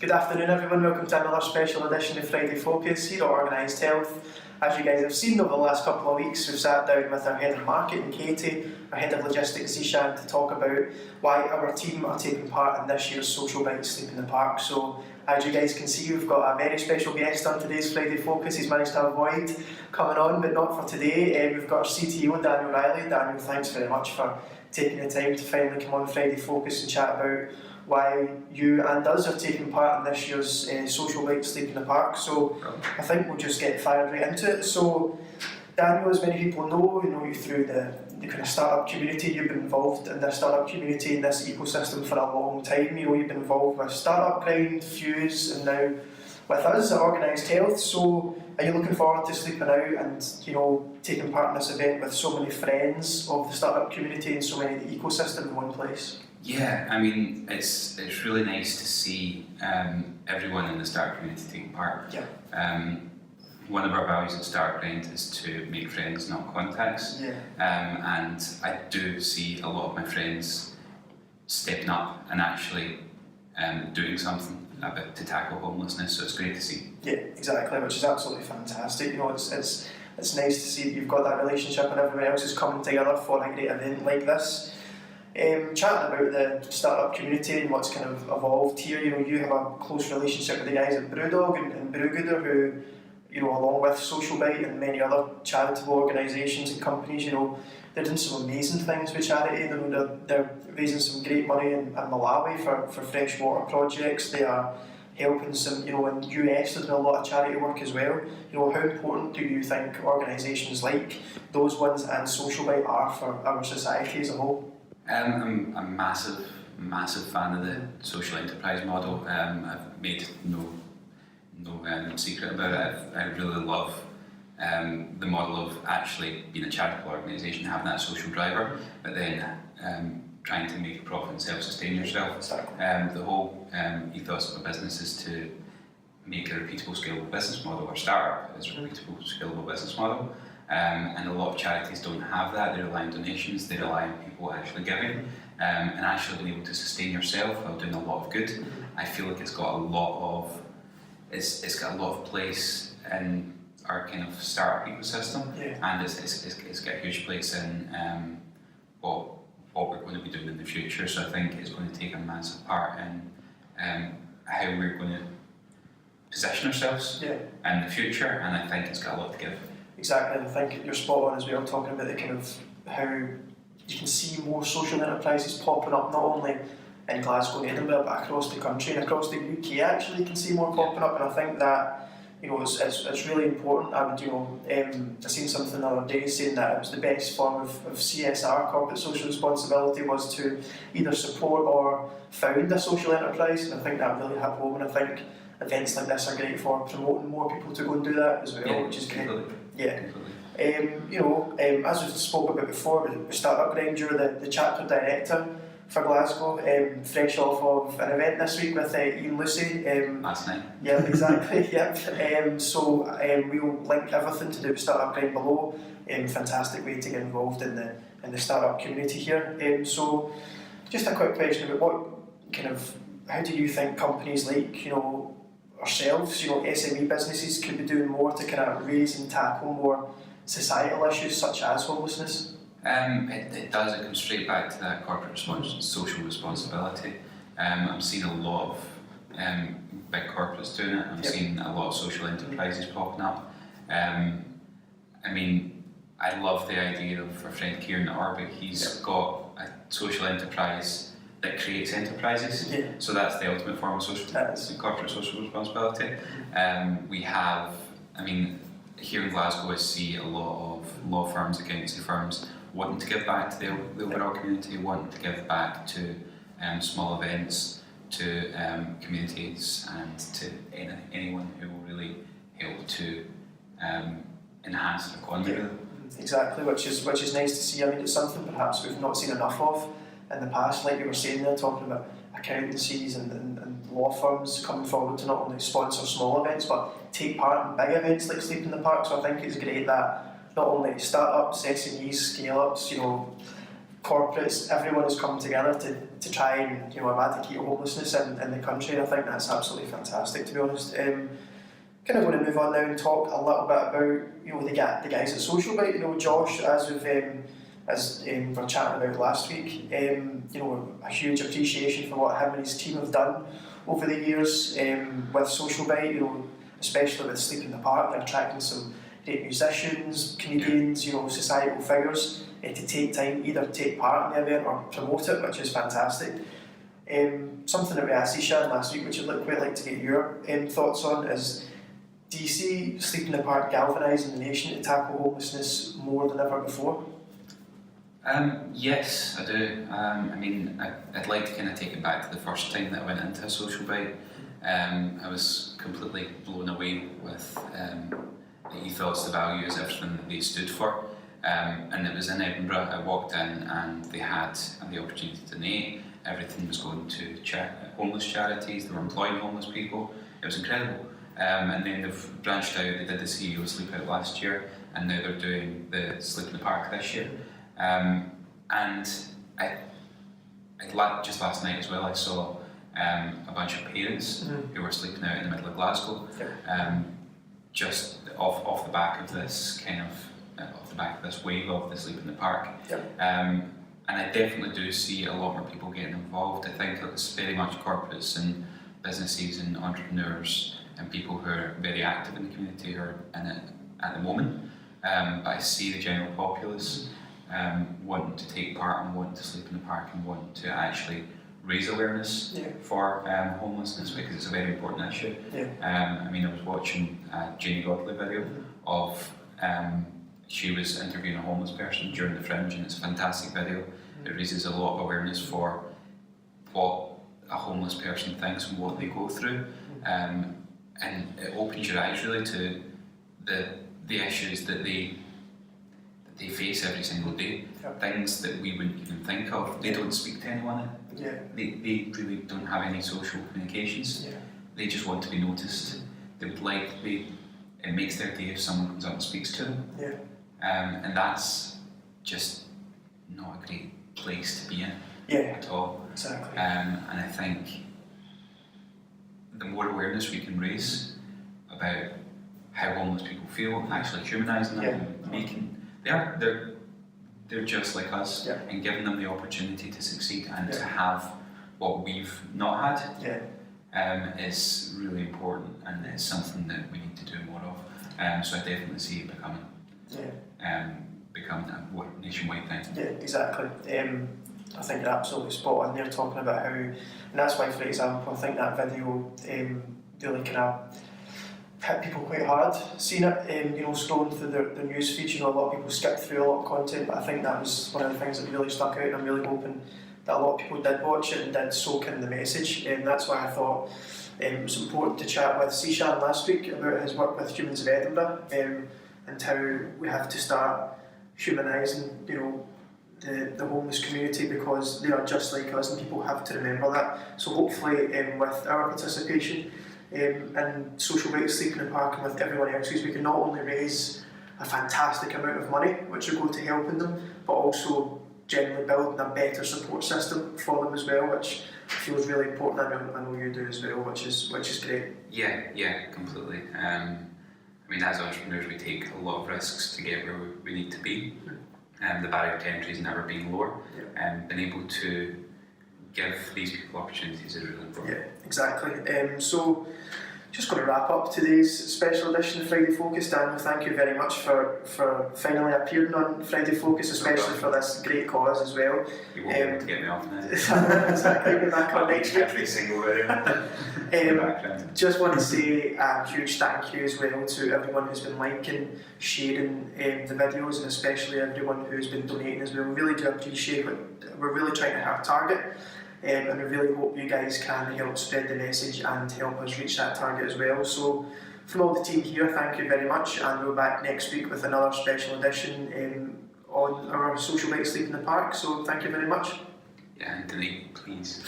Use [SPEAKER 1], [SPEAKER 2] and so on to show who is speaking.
[SPEAKER 1] Good afternoon everyone, welcome to another special edition of Friday Focus here at Organised Health. As you guys have seen over the last couple of weeks, we've sat down with our head of marketing, Katie, our head of logistics, Zishan, to talk about why our team are taking part in this year's Social Bite Sleep in the Park. So, as you guys can see, we've got a very special guest on today's Friday Focus. He's managed to avoid coming on, but not for today. We've got our CTO, Daniel Reilly. Daniel, thanks very much for taking the time to finally come on Friday Focus and chat about why you and us are taking part in this year's Social Bite Sleep in the Park. So I think we'll just get fired right into it. So Daniel, as many people know, we know you through the kind of startup community. You've been involved in the startup community, in this ecosystem for a long time. You know, you've been involved with Startup Grind, Fuse, and now with us at Organised Health. So are you looking forward to sleeping out and, you know, taking part in this event with so many friends of the startup community and so many of the ecosystem in one place?
[SPEAKER 2] Yeah, I mean, it's really nice to see everyone in the startup community taking part.
[SPEAKER 1] Yeah.
[SPEAKER 2] One of our values at Startup Grind is to make friends, not contacts.
[SPEAKER 1] Yeah.
[SPEAKER 2] And I do see a lot of my friends stepping up and actually doing something to tackle homelessness. So it's great to see.
[SPEAKER 1] Yeah, exactly, which is absolutely fantastic. You know, it's nice to see that you've got that relationship and everyone else is coming together for a great event like this. Chatting about the startup community and what's kind of evolved here, you know, you have a close relationship with the guys at Brewdog and Brewgooder who, you know, along with Social Bite and many other charitable organisations and companies, you know, they're doing some amazing things with charity. You know, they're raising some great money in Malawi for freshwater projects. They are helping some, you know, in the US they're doing a lot of charity work as well. You know, how important do you think organisations like those ones and Social Bite are for our society as a whole?
[SPEAKER 2] I'm a massive fan of the social enterprise model. I've made no secret about it. I really love the model of actually being a charitable organisation, having that social driver, but then trying to make a profit and self-sustain yourself.
[SPEAKER 1] Exactly.
[SPEAKER 2] The whole ethos of a business is to make a repeatable, scalable business model, or startup is a repeatable, scalable business model. And a lot of charities don't have that. They rely on donations, they rely on people actually giving, and actually being able to sustain yourself while doing a lot of good. I feel like it's got a lot of place in our kind of startup ecosystem,
[SPEAKER 1] yeah.
[SPEAKER 2] And it's got a huge place in what we're going to be doing in the future. So I think it's going to take a massive part in how we're going to position ourselves in the future, and I think it's got a lot to give.
[SPEAKER 1] Exactly, and I think you're spot on as well, talking about the kind of how you can see more social enterprises popping up, not only in Glasgow and Edinburgh, but across the country and across the UK. Actually, you can see more popping up, and I think that, you know, it's really important. I would, you know, I seen something the other day saying that it was the best form of CSR, corporate social responsibility, was to either support or found a social enterprise, and I think that really hit home, and I think events like this are great for promoting more people to go and do that as well, which is great. Yeah. You know, as we spoke about before, with Startup Grind, you're the chapter director for Glasgow, fresh off of an event this week with Ian Lucy.
[SPEAKER 2] Last night.
[SPEAKER 1] Yeah, exactly. Yep. So we'll link everything to do with Startup Grind below. Fantastic way to get involved in the startup community here. So just a quick question about what kind of, how do you think companies like, you know, ourselves, you know, SME businesses could be doing more to kind of raise and tackle more societal issues such as homelessness?
[SPEAKER 2] It does. It comes straight back to that corporate social responsibility. I'm seeing a lot of big corporates doing it. I'm seeing a lot of social enterprises popping up. I mean, I love the idea of our friend Kieran at Orbit. He's got a social enterprise that creates enterprises.
[SPEAKER 1] Yeah.
[SPEAKER 2] So that's the ultimate form of corporate social responsibility. We have, I mean, here in Glasgow I see a lot of law firms, accountancy firms wanting to give back to the overall community, wanting to give back to small events, to communities, and to anyone who will really help to enhance the economy.
[SPEAKER 1] Yeah, exactly, which is nice to see. I mean, it's something perhaps we've not seen enough of in the past, like you were saying there, talking about accountancies and law firms coming forward to not only sponsor small events but take part in big events like Sleep in the Park. So I think it's great that not only startups, SMEs, scale-ups, you know, corporates, everyone has come together to try and eradicate homelessness in the country, and I think that's absolutely fantastic, to be honest. Kind of want to move on now and talk a little bit about the guys at Social Bite. Josh, as we were chatting about last week, a huge appreciation for what him and his team have done over the years with Social Bite. Especially with Sleep in the Park, they're attracting some great musicians, comedians, societal figures to take time, either take part in the event or promote it, which is fantastic. Something that we asked Ishan last week, which I'd quite like to get your thoughts on, is do you see Sleep in the Park galvanising the nation to tackle homelessness more than ever before?
[SPEAKER 2] Yes, I do. I'd like to kind of take it back to the first time that I went into a Social Bite. I was completely blown away with the ethos, the values, everything that they stood for. And it was in Edinburgh. I walked in and they had the opportunity to donate. Everything was going to homeless charities. They were employing homeless people. It was incredible. And then they've branched out. They did the CEO Sleep Out last year, and now they're doing the Sleep in the Park this year. And just last night as well, I saw a bunch of parents who were sleeping out in the middle of Glasgow, just off the back of this wave of the Sleep in the Park. And I definitely do see a lot more people getting involved. I think it's very much corporates and businesses and entrepreneurs and people who are very active in the community who are in it at the moment. But I see the general populace wanting to take part and wanting to sleep in the park and wanting to actually raise awareness for homelessness, because it's a very important issue. I was watching a Janie Godley video of she was interviewing a homeless person during the Fringe, and it's a fantastic video. It raises a lot of awareness for what a homeless person thinks and what they go through, and it opens your eyes really to the issues that they face every single day, things that we wouldn't even think of. They don't speak to anyone. They really don't have any social communications. They just want to be noticed. They would like to be. It makes their day if someone comes up and speaks to them. And that's just not a great place to be in at all.
[SPEAKER 1] Exactly.
[SPEAKER 2] And I think the more awareness we can raise about how homeless people feel, actually humanising them, and making they're just like us, and giving them the opportunity to succeed and to have what we've not had is really important, and it's something that we need to do more of. So I definitely see it becoming a nationwide thing.
[SPEAKER 1] Exactly. I think you're absolutely spot on. They're talking about how, and that's why, for example, I think that video really kind of hit people quite hard. Seeing it, scrolling through the news feed, a lot of people skip through a lot of content, but I think that was one of the things that really stuck out, and I'm really hoping that a lot of people did watch it and did soak in the message. And that's why I thought it was important to chat with Sishan last week about his work with Humans of Edinburgh, and how we have to start humanising, the homeless community, because they are just like us, and people have to remember that. So hopefully, with our participation and Social Bite, Sleep in the Park, and with everyone else's, we can not only raise a fantastic amount of money, which will go to helping them, but also generally building a better support system for them as well, which feels really important. I know you do as well, which is great.
[SPEAKER 2] Yeah, completely. As entrepreneurs, we take a lot of risks to get where we need to be. The barrier to entry has never been lower, and being able to give these people opportunities is really important.
[SPEAKER 1] Exactly. So, just going to wrap up today's special edition of Friday Focus. Daniel, thank you very much for finally appearing on Friday Focus, especially for this great cause as well.
[SPEAKER 2] You won't be able to get me off now.
[SPEAKER 1] Exactly, we'll be back on next week.
[SPEAKER 2] Every single video.
[SPEAKER 1] Just want to say a huge thank you as well to everyone who's been liking, sharing the videos, and especially everyone who's been donating as well. We really do appreciate it. We're really trying to hit our target. And we really hope you guys can help spread the message and help us reach that target as well. So, from all the team here, thank you very much, and we'll be back next week with another special edition on our Social Bite, Sleep in the Park. So, thank you very much.
[SPEAKER 2] Yeah, and delete, please.